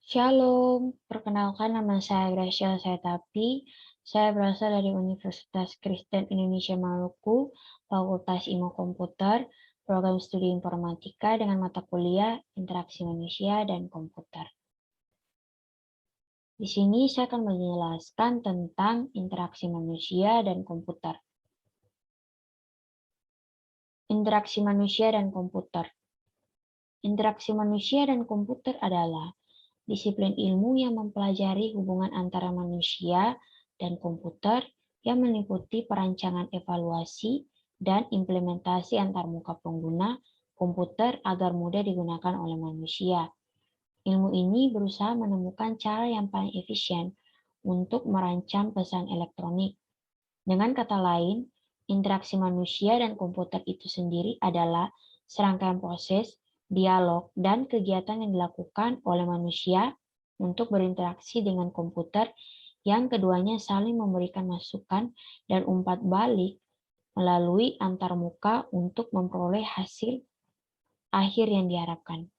Shalom, perkenalkan nama saya Gracia Setapi. Saya berasal dari Universitas Kristen Indonesia Maluku, Fakultas Ilmu Komputer, Program Studi Informatika dengan mata kuliah Interaksi Manusia dan Komputer. Di sini saya akan menjelaskan tentang interaksi manusia dan komputer. Interaksi manusia dan komputer. Interaksi manusia dan komputer adalah disiplin ilmu yang mempelajari hubungan antara manusia dan komputer yang meliputi perancangan evaluasi dan implementasi antarmuka pengguna komputer agar mudah digunakan oleh manusia. Ilmu ini berusaha menemukan cara yang paling efisien untuk merancang pesan elektronik. Dengan kata lain, interaksi manusia dan komputer itu sendiri adalah serangkaian proses, dialog, dan kegiatan yang dilakukan oleh manusia untuk berinteraksi dengan komputer yang keduanya saling memberikan masukan dan umpat balik melalui antarmuka untuk memperoleh hasil akhir yang diharapkan.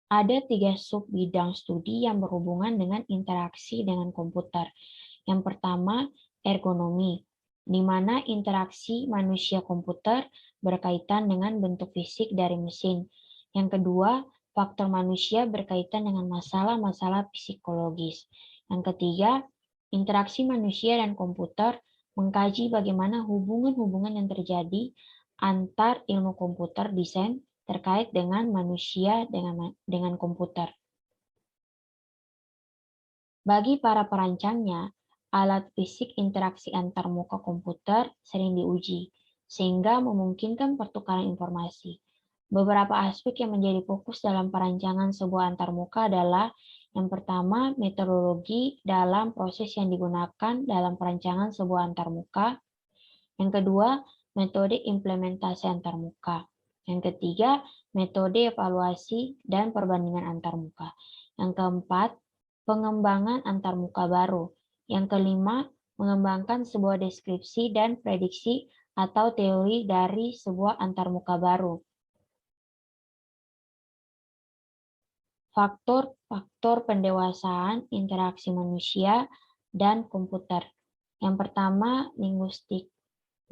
Ada 3 sub-bidang studi yang berhubungan dengan interaksi dengan komputer. Yang pertama, ergonomi, di mana interaksi manusia-komputer berkaitan dengan bentuk fisik dari mesin. Yang kedua, faktor manusia berkaitan dengan masalah-masalah psikologis. Yang ketiga, interaksi manusia dan komputer mengkaji bagaimana hubungan-hubungan yang terjadi antar ilmu komputer desain terkait dengan manusia dengan komputer. Bagi para perancangnya, alat fisik interaksi antarmuka komputer sering diuji, sehingga memungkinkan pertukaran informasi. Beberapa aspek yang menjadi fokus dalam perancangan sebuah antarmuka adalah yang pertama, metodologi dalam proses yang digunakan dalam perancangan sebuah antarmuka. Yang kedua, metode implementasi antarmuka. Yang ketiga, metode evaluasi dan perbandingan antarmuka. Yang keempat, pengembangan antarmuka baru. Yang kelima, mengembangkan sebuah deskripsi dan prediksi atau teori dari sebuah antarmuka baru. Faktor-faktor pendewasaan interaksi manusia dan komputer. Yang pertama, linguistik.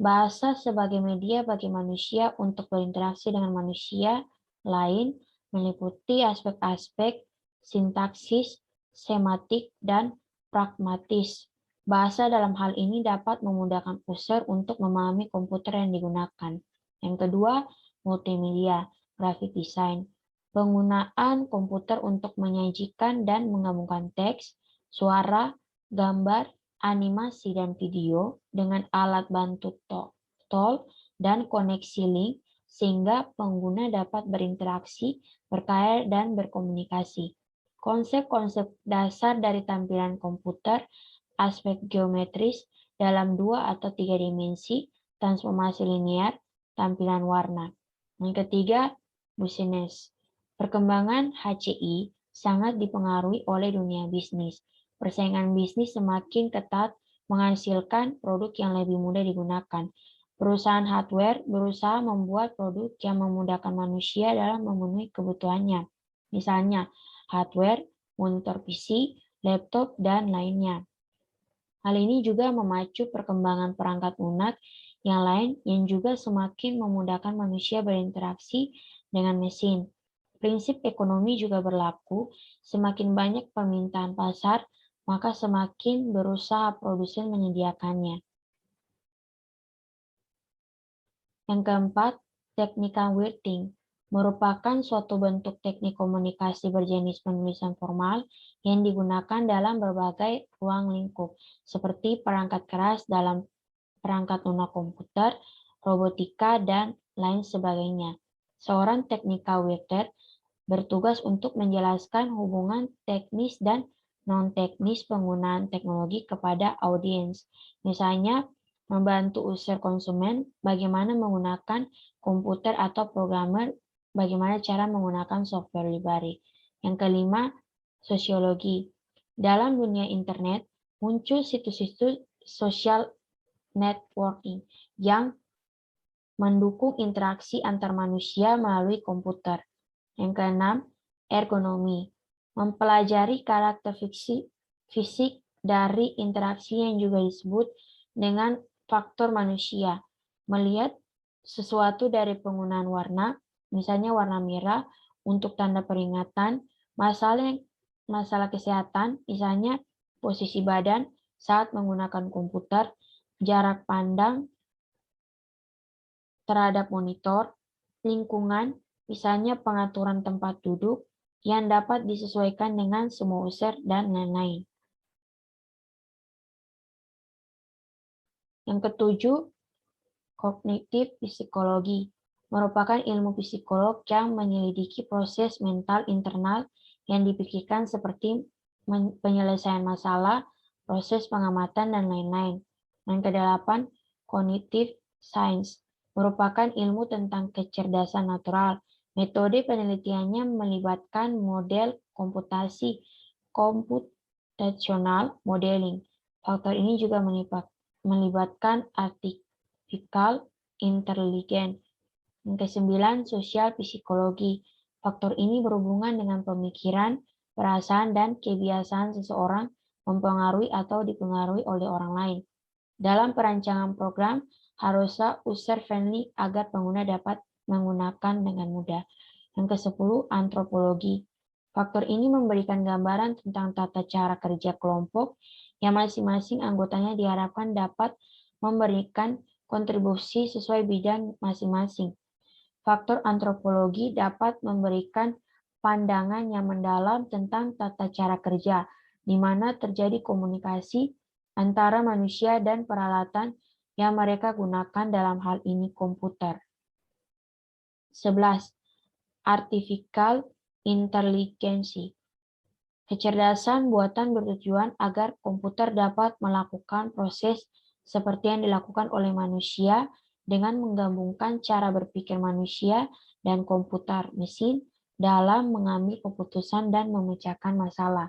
Bahasa sebagai media bagi manusia untuk berinteraksi dengan manusia lain meliputi aspek-aspek sintaksis, semantik, dan pragmatis. Bahasa dalam hal ini dapat memudahkan user untuk memahami komputer yang digunakan. Yang kedua, multimedia, graphic design. Penggunaan komputer untuk menyajikan dan menggabungkan teks, suara, gambar, animasi dan video dengan alat bantu tol dan koneksi link sehingga pengguna dapat berinteraksi, berkarya, dan berkomunikasi. Konsep-konsep dasar dari tampilan komputer, aspek geometris dalam 2 atau 3 dimensi, transformasi linear, tampilan warna. Yang ketiga, business. Perkembangan HCI sangat dipengaruhi oleh dunia bisnis. Persaingan bisnis semakin ketat menghasilkan produk yang lebih mudah digunakan. Perusahaan hardware berusaha membuat produk yang memudahkan manusia dalam memenuhi kebutuhannya. Misalnya, hardware, monitor PC, laptop, dan lainnya. Hal ini juga memacu perkembangan perangkat lunak yang lain yang juga semakin memudahkan manusia berinteraksi dengan mesin. Prinsip ekonomi juga berlaku, semakin banyak permintaan pasar, maka semakin berusaha produsen menyediakannya. Yang keempat, technical writing merupakan suatu bentuk teknik komunikasi berjenis penulisan formal yang digunakan dalam berbagai ruang lingkup, seperti perangkat keras dalam perangkat lunak komputer, robotika, dan lain sebagainya. Seorang technical writer bertugas untuk menjelaskan hubungan teknis dan non-teknis penggunaan teknologi kepada audiens. Misalnya, membantu user konsumen bagaimana menggunakan komputer atau programmer bagaimana cara menggunakan software library. Yang kelima, sosiologi. Dalam dunia internet, muncul situs-situs social networking yang mendukung interaksi antar manusia melalui komputer. Yang keenam, Ergonomi, mempelajari karakter fisik dari interaksi yang juga disebut dengan faktor manusia. Melihat sesuatu dari penggunaan warna, misalnya warna merah untuk tanda peringatan, masalah kesehatan, misalnya posisi badan saat menggunakan komputer, jarak pandang terhadap monitor, lingkungan, misalnya pengaturan tempat duduk, yang dapat disesuaikan dengan semua user, dan lain-lain. Yang ketujuh, kognitif psikologi merupakan ilmu psikolog yang menyelidiki proses mental internal yang dipikirkan seperti penyelesaian masalah, proses pengamatan, dan lain-lain. Yang kedelapan, cognitive science merupakan ilmu tentang kecerdasan natural. Metode penelitiannya melibatkan model computational modeling. Faktor ini juga melibatkan artificial intelligence. Yang kesembilan, sosial psikologi. Faktor ini berhubungan dengan pemikiran, perasaan, dan kebiasaan seseorang mempengaruhi atau dipengaruhi oleh orang lain. Dalam perancangan program, haruslah user-friendly agar pengguna dapat menggunakan dengan mudah. Yang ke-10, antropologi. Faktor ini memberikan gambaran tentang tata cara kerja kelompok yang masing-masing anggotanya diharapkan dapat memberikan kontribusi sesuai bidang masing-masing. Faktor antropologi dapat memberikan pandangan yang mendalam tentang tata cara kerja, di mana terjadi komunikasi antara manusia dan peralatan yang mereka gunakan, dalam hal ini komputer. 11. Artificial intelligence. Kecerdasan buatan bertujuan agar komputer dapat melakukan proses seperti yang dilakukan oleh manusia dengan menggabungkan cara berpikir manusia dan komputer mesin dalam mengambil keputusan dan memecahkan masalah.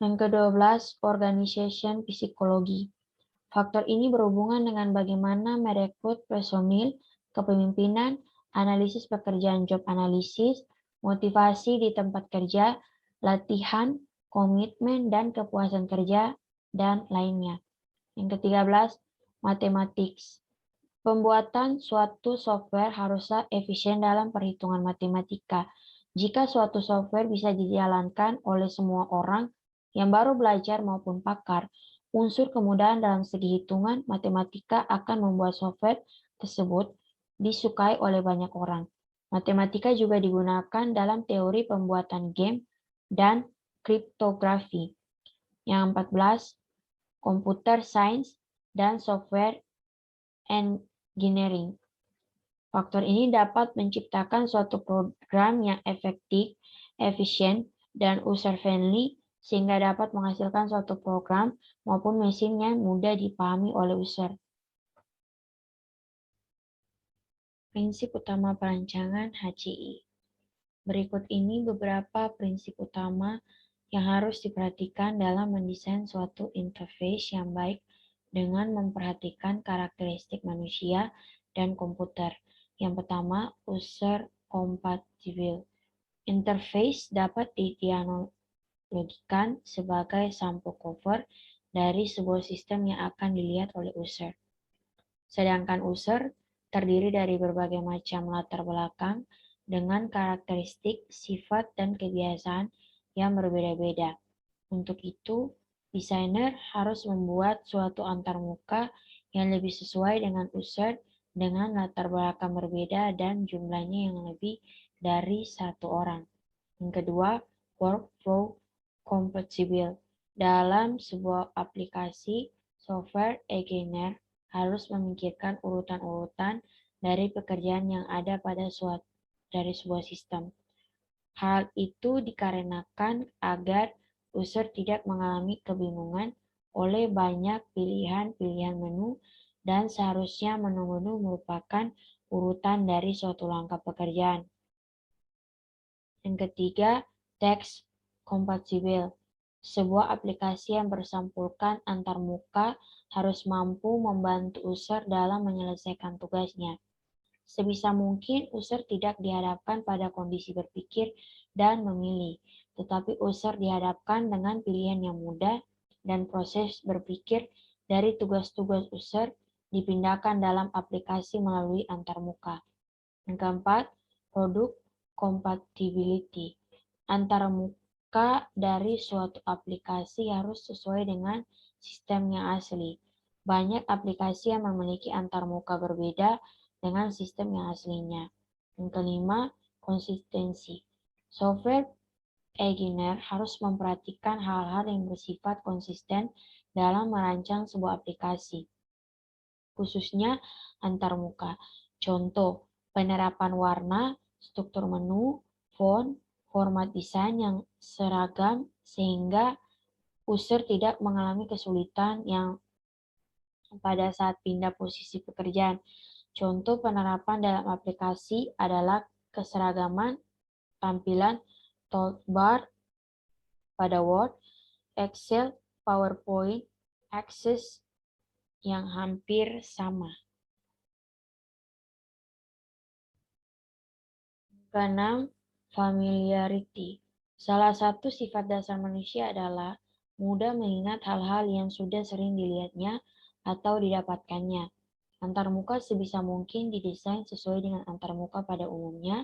Yang ke-12, organization psikologi. Faktor ini berhubungan dengan bagaimana merekrut personil, kepemimpinan, analisis pekerjaan job analisis, motivasi di tempat kerja, latihan, komitmen dan kepuasan kerja, dan lainnya. Yang ke-13, mathematics. Pembuatan suatu software haruslah efisien dalam perhitungan matematika. Jika suatu software bisa dijalankan oleh semua orang yang baru belajar maupun pakar, unsur kemudahan dalam segi hitungan matematika akan membuat software tersebut disukai oleh banyak orang. Matematika juga digunakan dalam teori pembuatan game dan kriptografi. Yang 14, computer science dan software engineering. Faktor ini dapat menciptakan suatu program yang efektif, efisien, dan user-friendly sehingga dapat menghasilkan suatu program maupun mesin yang mudah dipahami oleh user. Prinsip utama perancangan HCI. Berikut ini beberapa prinsip utama yang harus diperhatikan dalam mendesain suatu interface yang baik dengan memperhatikan karakteristik manusia dan komputer. Yang pertama, user compatible. Interface dapat dianalogikan sebagai sampul cover dari sebuah sistem yang akan dilihat oleh user. Sedangkan user terdiri dari berbagai macam latar belakang dengan karakteristik, sifat, dan kebiasaan yang berbeda-beda. Untuk itu, desainer harus membuat suatu antarmuka yang lebih sesuai dengan user dengan latar belakang berbeda dan jumlahnya yang lebih dari satu orang. Yang kedua, workflow compatible. Dalam sebuah aplikasi, software engineer harus memikirkan urutan-urutan dari pekerjaan yang ada pada dari sebuah sistem. Hal itu dikarenakan agar user tidak mengalami kebingungan oleh banyak pilihan-pilihan menu dan seharusnya menu-menu merupakan urutan dari suatu langkah pekerjaan. Yang ketiga, text compatible. Sebuah aplikasi yang bersampulkan antarmuka harus mampu membantu user dalam menyelesaikan tugasnya. Sebisa mungkin user tidak dihadapkan pada kondisi berpikir dan memilih, tetapi user dihadapkan dengan pilihan yang mudah dan proses berpikir dari tugas-tugas user dipindahkan dalam aplikasi melalui antarmuka. Yang keempat, produk compatibility. Antarmuka dari suatu aplikasi harus sesuai dengan sistem yang asli. Banyak aplikasi yang memiliki antarmuka berbeda dengan sistem yang aslinya. Yang kelima, konsistensi. Software engineer harus memperhatikan hal-hal yang bersifat konsisten dalam merancang sebuah aplikasi, khususnya antarmuka. Contoh, penerapan warna, struktur menu, font, format desain yang seragam sehingga user tidak mengalami kesulitan yang pada saat pindah posisi pekerjaan. Contoh penerapan dalam aplikasi adalah keseragaman tampilan toolbar pada Word, Excel, PowerPoint, Access yang hampir sama. Keenam, familiarity. Salah satu sifat dasar manusia adalah mudah mengingat hal-hal yang sudah sering dilihatnya atau didapatkannya. Antarmuka sebisa mungkin didesain sesuai dengan antarmuka pada umumnya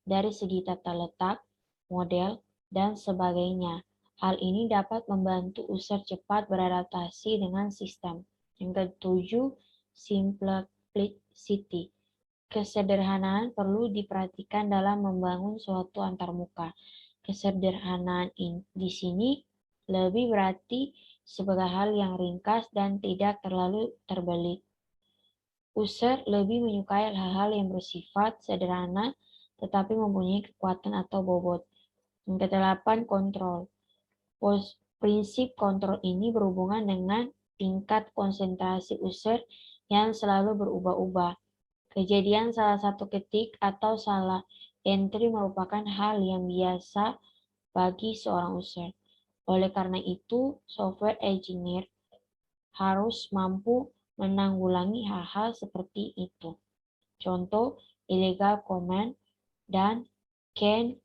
dari segi tata letak, model, dan sebagainya. Hal ini dapat membantu user cepat beradaptasi dengan sistem. Yang ketujuh, simplicity. Kesederhanaan perlu diperhatikan dalam membangun suatu antarmuka. Kesederhanaan di sini lebih berarti sebagai hal yang ringkas dan tidak terlalu terbelit. User lebih menyukai hal-hal yang bersifat sederhana tetapi mempunyai kekuatan atau bobot. Yang kedelapan, kontrol. Prinsip kontrol ini berhubungan dengan tingkat konsentrasi user yang selalu berubah-ubah. Kejadian salah satu ketik atau salah entry merupakan hal yang biasa bagi seorang user. Oleh karena itu, software engineer harus mampu menanggulangi hal-hal seperti itu. Contoh, illegal command dan can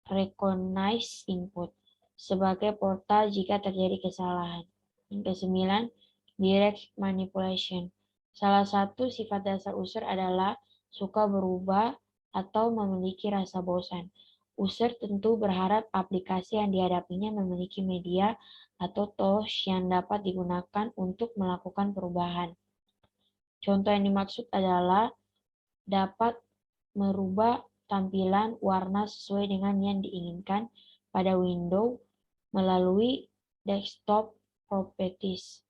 recognize input sebagai portal jika terjadi kesalahan. Yang kesembilan, direct manipulation. Salah satu sifat dasar user adalah suka berubah atau memiliki rasa bosan. User tentu berharap aplikasi yang dihadapinya memiliki media atau tools yang dapat digunakan untuk melakukan perubahan. Contoh yang dimaksud adalah dapat merubah tampilan warna sesuai dengan yang diinginkan pada window melalui desktop properties.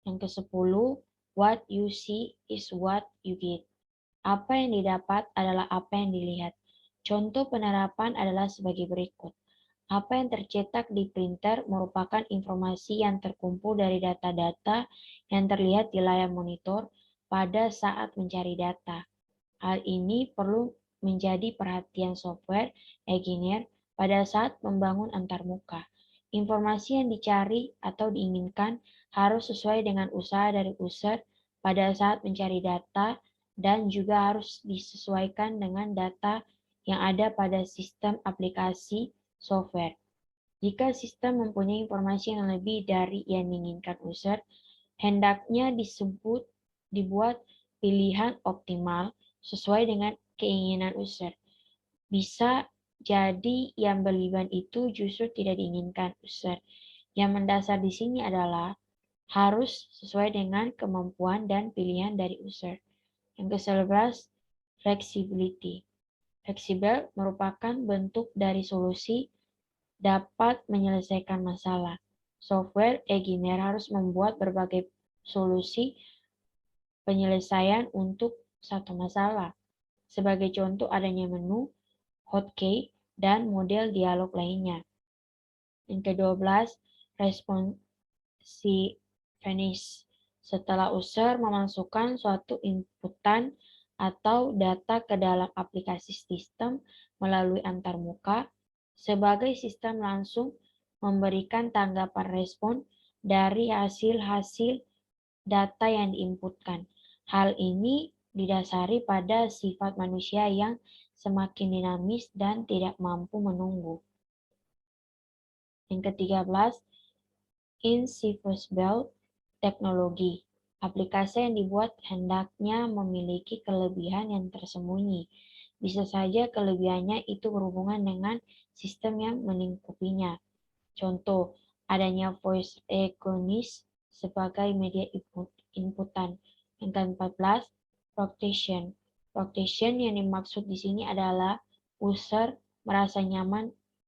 Yang ke-10, what you see is what you get. Apa yang didapat adalah apa yang dilihat. Contoh penerapan adalah sebagai berikut. Apa yang tercetak di printer merupakan informasi yang terkumpul dari data-data yang terlihat di layar monitor pada saat mencari data. Hal ini perlu menjadi perhatian software engineer pada saat membangun antarmuka. Informasi yang dicari atau diinginkan harus sesuai dengan usaha dari user pada saat mencari data dan juga harus disesuaikan dengan data yang ada pada sistem aplikasi software. Jika sistem mempunyai informasi yang lebih dari yang diinginkan user, hendaknya dibuat pilihan optimal sesuai dengan keinginan user. Bisa jadi yang berlebihan itu justru tidak diinginkan user. Yang mendasar di sini adalah harus sesuai dengan kemampuan dan pilihan dari user. Yang ke-11, flexibility. Fleksibel merupakan bentuk dari solusi dapat menyelesaikan masalah. Software engineer harus membuat berbagai solusi penyelesaian untuk satu masalah. Sebagai contoh adanya menu, hotkey, dan model dialog lainnya. Yang ke-12, responsiveness. Setelah user memasukkan suatu inputan atau data ke dalam aplikasi sistem melalui antarmuka, sebagai sistem langsung memberikan tanggapan respon dari hasil-hasil data yang diinputkan. Hal ini didasari pada sifat manusia yang semakin dinamis dan tidak mampu menunggu. Yang ke-13, invisible teknologi. Aplikasi yang dibuat hendaknya memiliki kelebihan yang tersembunyi. Bisa saja kelebihannya itu berhubungan dengan sistem yang melingkupinya. Contoh, adanya voice recognition sebagai media inputan. Yang ke-14, protection. Protection yang dimaksud di sini adalah user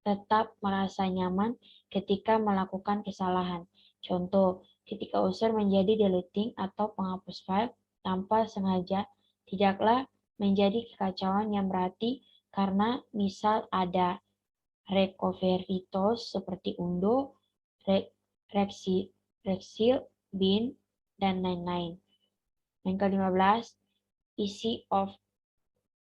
tetap merasa nyaman ketika melakukan kesalahan. Contoh, ketika user menjadi deleting atau penghapus file tanpa sengaja, tidaklah menjadi kekacauan yang berarti karena misal ada recovery tools seperti Undo, Rexil, Bin, dan lain-lain. Yang ke-15, easy of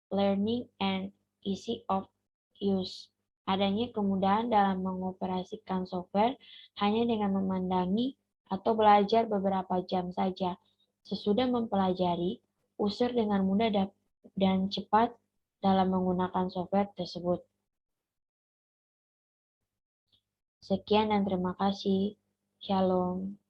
learning and easy of use. Adanya kemudahan dalam mengoperasikan software hanya dengan memandangi atau belajar beberapa jam saja. Sesudah mempelajari, user dengan mudah dan cepat dalam menggunakan software tersebut. Sekian dan terima kasih. Shalom.